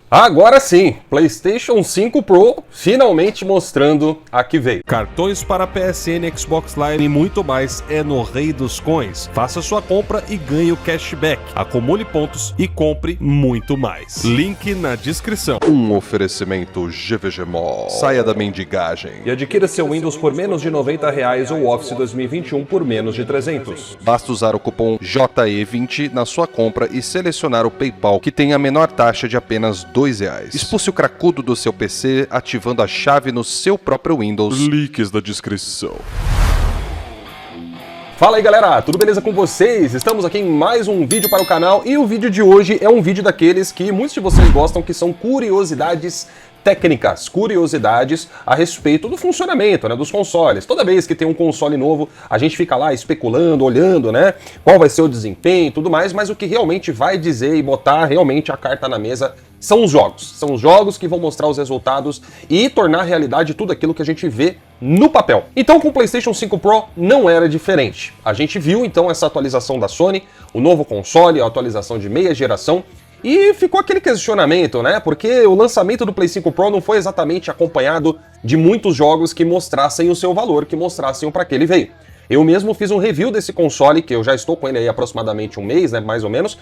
Agora sim, PlayStation 5 Pro finalmente mostrando a que veio. Cartões para PSN, Xbox Live e muito mais é no Rei dos Coins. Faça sua compra e ganhe o cashback. Acumule pontos e compre muito mais. Link na descrição. Um oferecimento GVG Mall. Saia da mendigagem E adquira seu Windows por menos de R$90 ou Office 2021 por menos de 300. Basta usar o cupom JE20 na sua compra e selecionar o PayPal, que tem a menor taxa de apenas R$2. Expulse o cracudo do seu PC ativando a chave no seu próprio Windows. Links na descrição. Fala aí galera, tudo beleza com vocês? Estamos aqui em mais um vídeo para o canal e o vídeo de hoje é um vídeo daqueles que muitos de vocês gostam, que são curiosidades técnicas, curiosidades a respeito do funcionamento, né, dos consoles. Toda vez que tem um console novo, a gente fica lá especulando, olhando, né, qual vai ser o desempenho e tudo mais, mas o que realmente vai dizer e botar realmente a carta na mesa são os jogos. São os jogos que vão mostrar os resultados e tornar realidade tudo aquilo que a gente vê no papel. Então com o PlayStation 5 Pro não era diferente. A gente viu então essa atualização da Sony, o novo console, a atualização de meia geração, e ficou aquele questionamento, né? Porque o lançamento do Play 5 Pro não foi exatamente acompanhado de muitos jogos que mostrassem o seu valor, que mostrassem o para que ele veio. Eu mesmo fiz um review desse console, que eu já estou com ele aí aproximadamente um mês, né? Mais ou menos,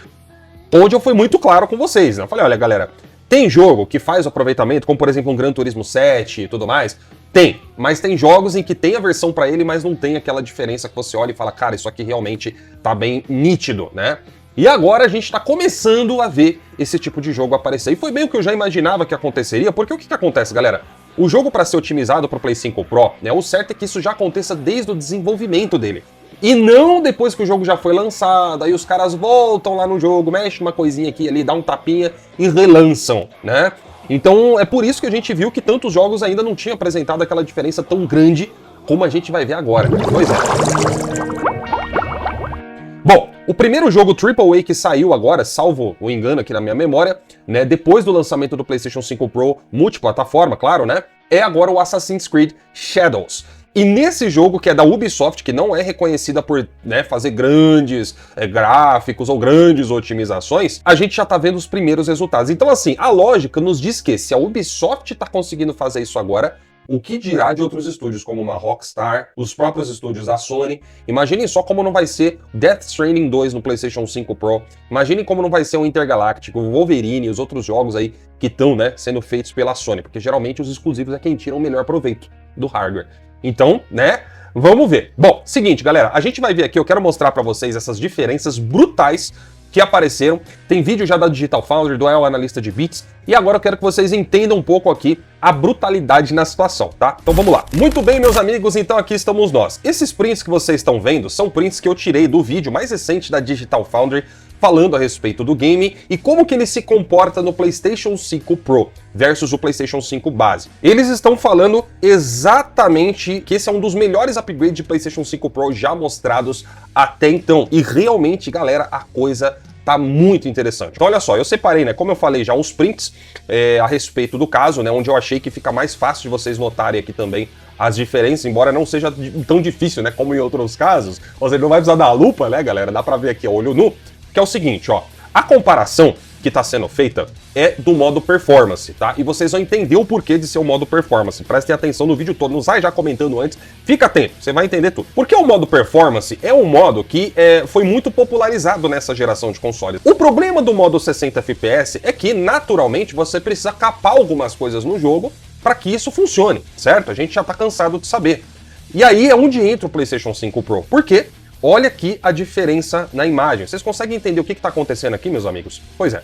onde eu fui muito claro com vocês, né? Eu falei, olha galera, tem jogo que faz o aproveitamento, como por exemplo um Gran Turismo 7 e tudo mais? Tem, mas tem jogos em que tem a versão para ele, mas não tem aquela diferença que você olha e fala, cara, isso aqui realmente tá bem nítido, né? E agora a gente está começando a ver esse tipo de jogo aparecer. E foi bem o que eu já imaginava que aconteceria, porque o que acontece, galera? O jogo, para ser otimizado para o Play 5 Pro, né, o certo é que isso já aconteça desde o desenvolvimento dele. E não depois que o jogo já foi lançado, aí os caras voltam lá no jogo, mexem uma coisinha aqui e ali, dá um tapinha e relançam, né? Então é por isso que a gente viu que tantos jogos ainda não tinham apresentado aquela diferença tão grande como a gente vai ver agora. Pois é. Bom, o primeiro jogo AAA que saiu agora, salvo o engano aqui na minha memória, né, depois do lançamento do PlayStation 5 Pro, multiplataforma, claro, né, é agora o Assassin's Creed Shadows. E nesse jogo, que é da Ubisoft, que não é reconhecida por, né, fazer grandes gráficos ou grandes otimizações, a gente já tá vendo os primeiros resultados. Então assim, a lógica nos diz que se a Ubisoft tá conseguindo fazer isso agora, o que dirá de outros estúdios, como uma Rockstar, os próprios estúdios da Sony? Imaginem só como não vai ser Death Stranding 2 no PlayStation 5 Pro. Imaginem como não vai ser o Intergaláctico, o Wolverine e os outros jogos aí que estão, né, sendo feitos pela Sony. Porque geralmente os exclusivos é quem tira o melhor proveito do hardware. Então, né, vamos ver. Bom, seguinte, galera, a gente vai ver aqui, eu quero mostrar pra vocês essas diferenças brutais que apareceram. Tem vídeo já da Digital Foundry, do El Analista de Bits, e agora eu quero que vocês entendam um pouco aqui a brutalidade na situação, tá? Então vamos lá. Muito bem, meus amigos, então aqui estamos nós. Esses prints que vocês estão vendo são prints que eu tirei do vídeo mais recente da Digital Foundry, falando a respeito do game e como que ele se comporta no PlayStation 5 Pro versus o PlayStation 5 base. Eles estão falando exatamente que esse é um dos melhores upgrades de PlayStation 5 Pro já mostrados até então. E realmente, galera, a coisa tá muito interessante. Então olha só, eu separei, né, como eu falei já, uns prints a respeito do caso, né, onde eu achei que fica mais fácil de vocês notarem aqui também as diferenças, embora não seja tão difícil, né, como em outros casos. Você não vai precisar da lupa, né, galera, dá pra ver aqui, ó, olho nu, que é o seguinte, ó, a comparação que está sendo feita é do modo performance, tá? E vocês vão entender o porquê de ser o modo performance. Prestem atenção no vídeo todo, não sai já comentando antes, fica atento, você vai entender tudo. Porque o modo performance é um modo que foi muito popularizado nessa geração de consoles. O problema do modo 60 FPS é que, naturalmente, você precisa capar algumas coisas no jogo para que isso funcione, certo? A gente já está cansado de saber. E aí é onde entra o PlayStation 5 Pro. Por quê? Olha aqui a diferença na imagem. Vocês conseguem entender o que está acontecendo aqui, meus amigos? Pois é.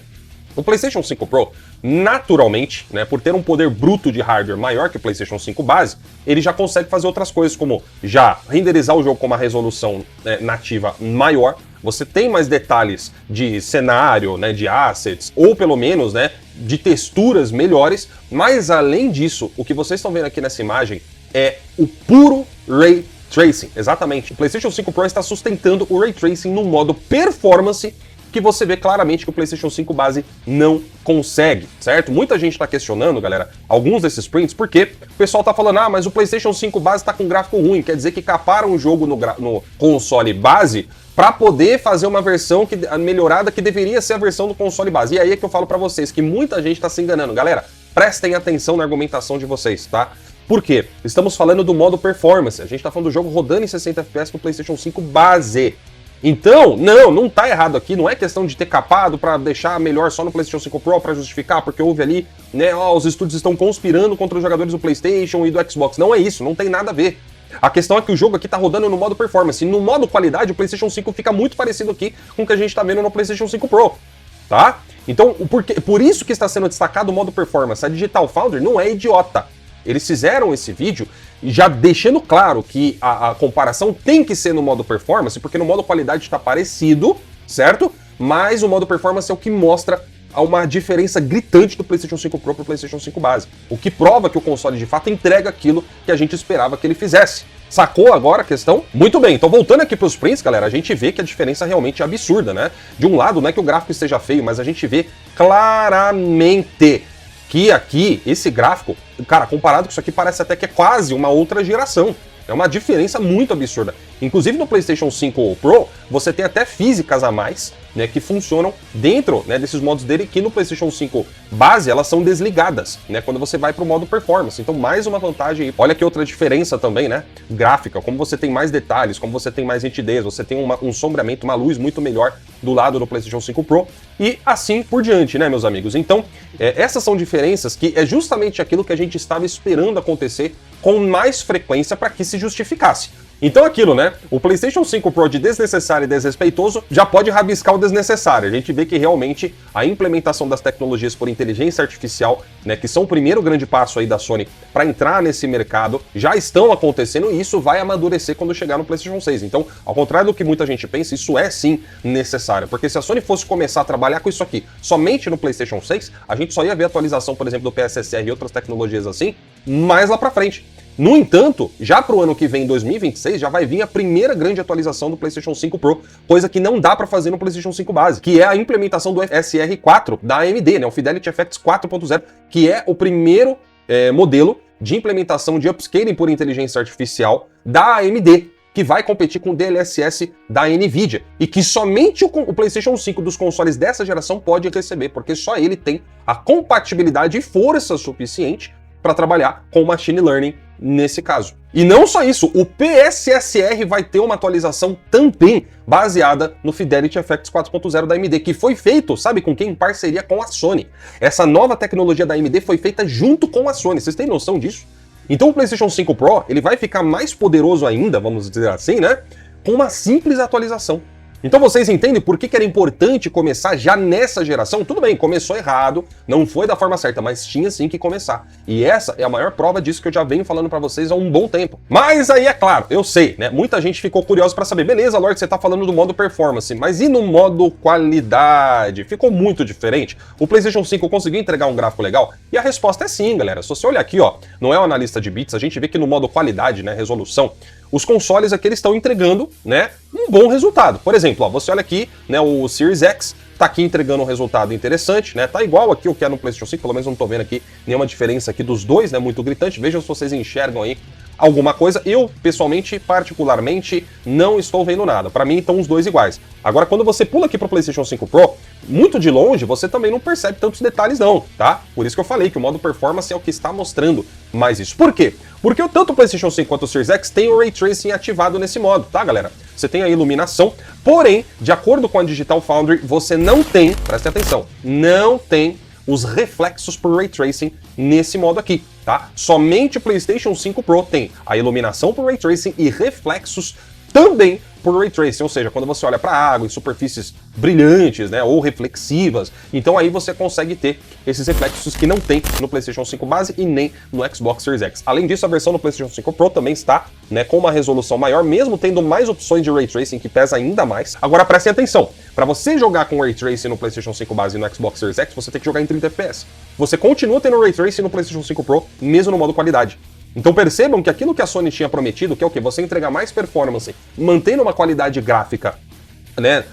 O PlayStation 5 Pro, naturalmente, né, por ter um poder bruto de hardware maior que o PlayStation 5 base, ele já consegue fazer outras coisas, como já renderizar o jogo com uma resolução nativa maior. Você tem mais detalhes de cenário, né, de assets, ou pelo menos, né, de texturas melhores. Mas além disso, o que vocês estão vendo aqui nessa imagem é o puro Ray Tracing, exatamente. O PlayStation 5 Pro está sustentando o Ray Tracing no modo performance que você vê claramente que o PlayStation 5 base não consegue, certo? Muita gente tá questionando, galera, alguns desses prints, porque o pessoal tá falando, mas o PlayStation 5 base tá com gráfico ruim, quer dizer que caparam o jogo no console base para poder fazer uma versão melhorada que deveria ser a versão do console base. E aí é que eu falo para vocês que muita gente tá se enganando. Galera, prestem atenção na argumentação de vocês, tá? Por quê? Estamos falando do modo performance, a gente tá falando do jogo rodando em 60 FPS no PlayStation 5 base. Então, não tá errado aqui, não é questão de ter capado pra deixar melhor só no PlayStation 5 Pro pra justificar, porque houve ali, né, os estúdios estão conspirando contra os jogadores do PlayStation e do Xbox. Não é isso, não tem nada a ver. A questão é que o jogo aqui tá rodando no modo performance, e no modo qualidade o PlayStation 5 fica muito parecido aqui com o que a gente tá vendo no PlayStation 5 Pro, tá? Então, por isso que está sendo destacado o modo performance. A Digital Foundry não é idiota. Eles fizeram esse vídeo já deixando claro que a comparação tem que ser no modo performance, porque no modo qualidade está parecido, certo? Mas o modo performance é o que mostra uma diferença gritante do PlayStation 5 Pro para o PlayStation 5 base. O que prova que o console de fato entrega aquilo que a gente esperava que ele fizesse. Sacou agora a questão? Muito bem, então voltando aqui para os prints, galera, a gente vê que a diferença realmente é absurda, né? De um lado, não é que o gráfico esteja feio, mas a gente vê claramente que aqui, esse gráfico, cara, comparado com isso aqui, parece até que é quase uma outra geração. É uma diferença muito absurda. Inclusive no PlayStation 5 Pro, você tem até físicas a mais, né, que funcionam dentro, né, desses modos dele, que no PlayStation 5 base elas são desligadas, né, quando você vai para o modo performance. Então mais uma vantagem aí. Olha que outra diferença também, né, gráfica, como você tem mais detalhes, como você tem mais nitidez, você tem um sombreamento, uma luz muito melhor do lado do PlayStation 5 Pro e assim por diante, né, meus amigos. Então, essas são diferenças que é justamente aquilo que a gente estava esperando acontecer com mais frequência para que se justificasse. Então aquilo, né? O PlayStation 5 Pro de desnecessário e desrespeitoso já pode rabiscar o desnecessário. A gente vê que realmente a implementação das tecnologias por inteligência artificial, né, que são o primeiro grande passo aí da Sony para entrar nesse mercado, já estão acontecendo e isso vai amadurecer quando chegar no PlayStation 6. Então, ao contrário do que muita gente pensa, isso é sim necessário, porque se a Sony fosse começar a trabalhar com isso aqui somente no PlayStation 6, a gente só ia ver atualização, por exemplo, do PSSR e outras tecnologias assim, mais lá para frente. No entanto, já para o ano que vem, 2026, já vai vir a primeira grande atualização do PlayStation 5 Pro, coisa que não dá para fazer no PlayStation 5 base, que é a implementação do SR4 da AMD, né, o Fidelity FX 4.0, que é o primeiro modelo de implementação de upscaling por inteligência artificial da AMD, que vai competir com o DLSS da NVIDIA, e que somente o PlayStation 5 dos consoles dessa geração pode receber, porque só ele tem a compatibilidade e força suficiente para trabalhar com Machine Learning nesse caso. E não só isso, o PSSR vai ter uma atualização também baseada no Fidelity FX 4.0 da AMD, que foi feito, sabe com quem? Em parceria com a Sony. Essa nova tecnologia da AMD foi feita junto com a Sony, vocês têm noção disso? Então o PlayStation 5 Pro, ele vai ficar mais poderoso ainda, vamos dizer assim, né? Com uma simples atualização. Então vocês entendem por que era importante começar já nessa geração? Tudo bem, começou errado, não foi da forma certa, mas tinha sim que começar. E essa é a maior prova disso que eu já venho falando pra vocês há um bom tempo. Mas aí é claro, eu sei, né? Muita gente ficou curiosa pra saber, beleza, Lorde, você tá falando do modo performance, mas e no modo qualidade? Ficou muito diferente? O PlayStation 5 conseguiu entregar um gráfico legal? E a resposta é sim, galera. Se você olhar aqui, ó, não é um analista de bits, a gente vê que no modo qualidade, né, resolução, os consoles aqui eles estão entregando, né, um bom resultado. Por exemplo, ó, você olha aqui, né, o Series X tá aqui entregando um resultado interessante, né, tá igual aqui o que é no PlayStation 5, pelo menos não tô vendo aqui nenhuma diferença aqui dos dois, né, muito gritante. Vejam se vocês enxergam aí alguma coisa. Eu, pessoalmente, particularmente, não estou vendo nada. Para mim, estão os dois iguais. Agora, quando você pula aqui para o PlayStation 5 Pro, muito de longe, você também não percebe tantos detalhes não, tá? Por isso que eu falei que o modo performance é o que está mostrando mais isso. Por quê? Porque tanto o PlayStation 5 quanto o Series X tem o Ray Tracing ativado nesse modo, tá, galera? Você tem a iluminação, porém, de acordo com a Digital Foundry, você não tem, prestem atenção, não tem os reflexos por Ray Tracing nesse modo aqui, tá? Somente o PlayStation 5 Pro tem a iluminação por Ray Tracing e reflexos também por Ray Tracing, ou seja, quando você olha para água em superfícies brilhantes, né, ou reflexivas, então aí você consegue ter esses reflexos que não tem no PlayStation 5 base e nem no Xbox Series X. Além disso, a versão do PlayStation 5 Pro também está, né, com uma resolução maior, mesmo tendo mais opções de Ray Tracing, que pesa ainda mais. Agora prestem atenção, para você jogar com Ray Tracing no PlayStation 5 base e no Xbox Series X, você tem que jogar em 30 FPS. Você continua tendo Ray Tracing no PlayStation 5 Pro, mesmo no modo qualidade. Então percebam que aquilo que a Sony tinha prometido, que é o quê? Você entregar mais performance, mantendo uma qualidade gráfica né,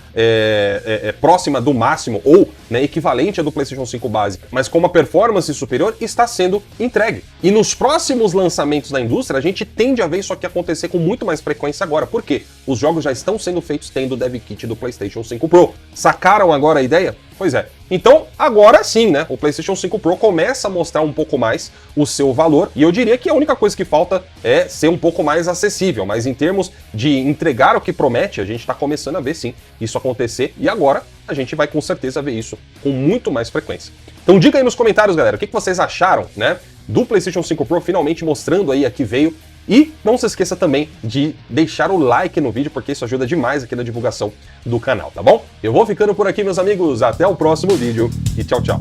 próxima do máximo ou, né, equivalente à do PlayStation 5 básica, mas com uma performance superior, está sendo entregue. E nos próximos lançamentos da indústria, a gente tende a ver isso aqui acontecer com muito mais frequência agora. Por quê? Os jogos já estão sendo feitos tendo o dev kit do PlayStation 5 Pro. Sacaram agora a ideia? Pois é. Então, agora sim, né? O PlayStation 5 Pro começa a mostrar um pouco mais o seu valor, e eu diria que a única coisa que falta é ser um pouco mais acessível, mas em termos de entregar o que promete, a gente está começando a ver sim isso acontecer, e agora a gente vai com certeza ver isso com muito mais frequência. Então diga aí nos comentários, galera, o que vocês acharam, né, do PlayStation 5 Pro finalmente mostrando aí a que veio. E não se esqueça também de deixar o like no vídeo, porque isso ajuda demais aqui na divulgação do canal, tá bom? Eu vou ficando por aqui, meus amigos. Até o próximo vídeo e tchau, tchau.